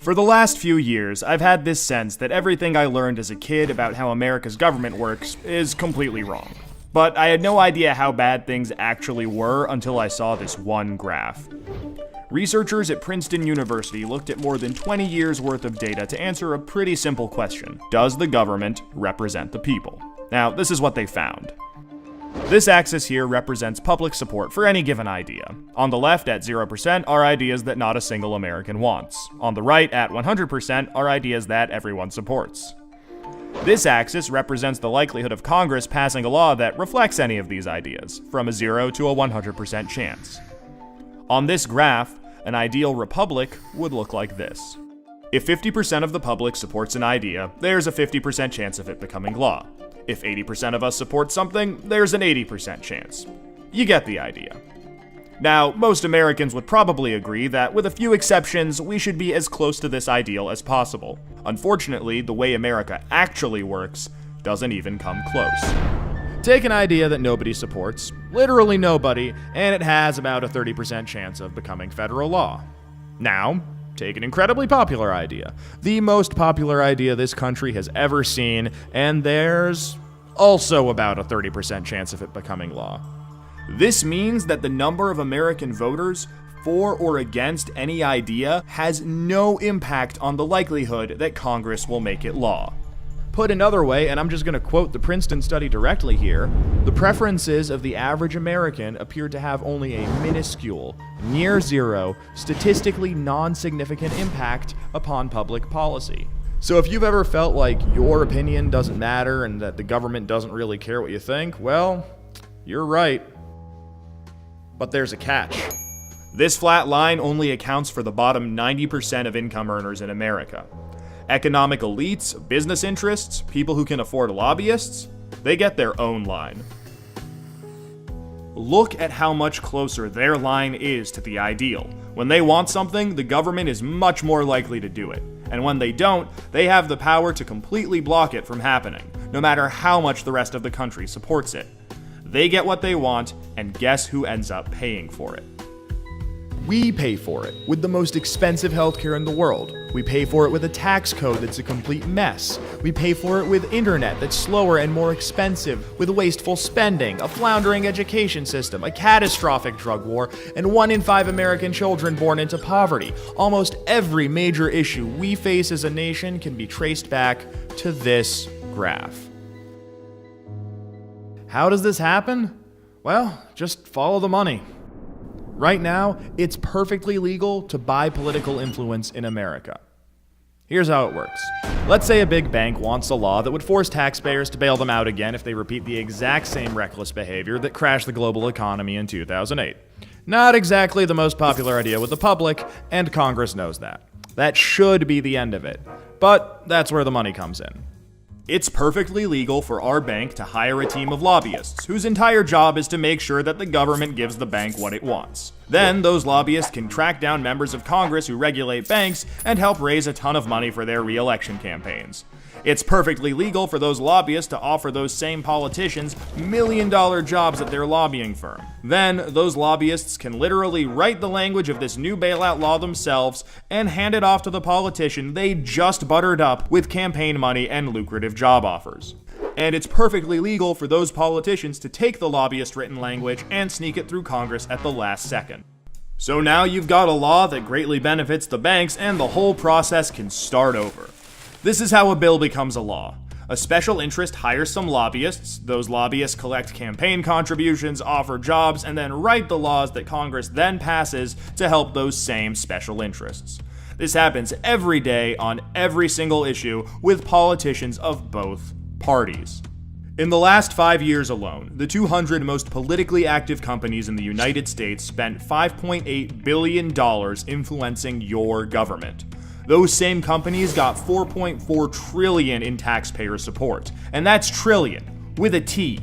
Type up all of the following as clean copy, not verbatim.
For the last few years, I've had this sense that everything I learned as a kid about how America's government works is completely wrong. But I had no idea how bad things actually were until I saw this one graph. Researchers at Princeton University looked at more than 20 years worth of data to answer a pretty simple question. Does the government represent the people? Now, this is what they found. This axis here represents public support for any given idea. On the left, at 0%, are ideas that not a single American wants. On the right, at 100%, are ideas that everyone supports. This axis represents the likelihood of Congress passing a law that reflects any of these ideas, from a 0 to a 100% chance. On this graph, an ideal republic would look like this. If 50% of the public supports an idea, there's a 50% chance of it becoming law. If 80% of us support something, there's an 80% chance. You get the idea. Now, most Americans would probably agree that, with a few exceptions, we should be as close to this ideal as possible. Unfortunately, the way America actually works doesn't even come close. Take an idea that nobody supports, literally nobody, and it has about a 30% chance of becoming federal law. Now, take an incredibly popular idea, the most popular idea this country has ever seen, and there's also about a 30% chance of it becoming law. This means that the number of American voters for or against any idea has no impact on the likelihood that Congress will make it law. Put another way, and I'm just going to quote the Princeton study directly here, the preferences of the average American appear to have only a minuscule, near zero, statistically non-significant impact upon public policy. So if you've ever felt like your opinion doesn't matter and that the government doesn't really care what you think, well, you're right. But there's a catch. This flat line only accounts for the bottom 90% of income earners in America. Economic elites, business interests, people who can afford lobbyists, they get their own line. Look at how much closer their line is to the ideal. When they want something, the government is much more likely to do it. And when they don't, they have the power to completely block it from happening, no matter how much the rest of the country supports it. They get what they want, and guess who ends up paying for it? We pay for it with the most expensive healthcare in the world. We pay for it with a tax code that's a complete mess. We pay for it with internet that's slower and more expensive, with wasteful spending, a floundering education system, a catastrophic drug war, and 1 in 5 American children born into poverty. Almost every major issue we face as a nation can be traced back to this graph. How does this happen? Well, just follow the money. Right now, it's perfectly legal to buy political influence in America. Here's how it works. Let's say a big bank wants a law that would force taxpayers to bail them out again if they repeat the exact same reckless behavior that crashed the global economy in 2008. Not exactly the most popular idea with the public, and Congress knows that. That should be the end of it. But that's where the money comes in. It's perfectly legal for our bank to hire a team of lobbyists whose entire job is to make sure that the government gives the bank what it wants. Then those lobbyists can track down members of Congress who regulate banks and help raise a ton of money for their re-election campaigns. It's perfectly legal for those lobbyists to offer those same politicians million-dollar jobs at their lobbying firm. Then, those lobbyists can literally write the language of this new bailout law themselves and hand it off to the politician they just buttered up with campaign money and lucrative job offers. And it's perfectly legal for those politicians to take the lobbyist-written language and sneak it through Congress at the last second. So now you've got a law that greatly benefits the banks, and the whole process can start over. This is how a bill becomes a law. A special interest hires some lobbyists, those lobbyists collect campaign contributions, offer jobs, and then write the laws that Congress then passes to help those same special interests. This happens every day on every single issue with politicians of both parties. In the last 5 years alone, the 200 most politically active companies in the United States spent $5.8 billion influencing your government. Those same companies got $4.4 trillion in taxpayer support. And that's trillion, with a T.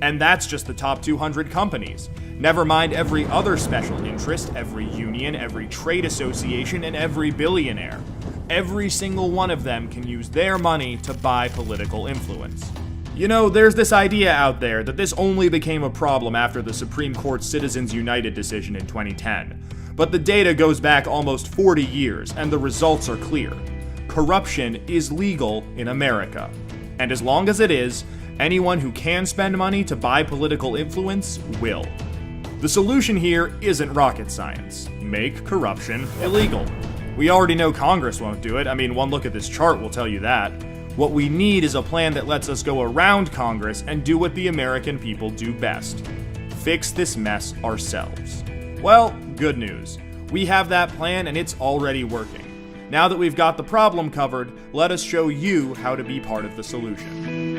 And that's just the top 200 companies. Never mind every other special interest, every union, every trade association, and every billionaire. Every single one of them can use their money to buy political influence. You know, there's this idea out there that this only became a problem after the Supreme Court's Citizens United decision in 2010. But the data goes back almost 40 years, and the results are clear. Corruption is legal in America. And as long as it is, anyone who can spend money to buy political influence will. The solution here isn't rocket science. Make corruption illegal. We already know Congress won't do it. I mean, one look at this chart will tell you that. What we need is a plan that lets us go around Congress and do what the American people do best. Fix this mess ourselves. Well, good news. We have that plan and it's already working. Now that we've got the problem covered, let us show you how to be part of the solution.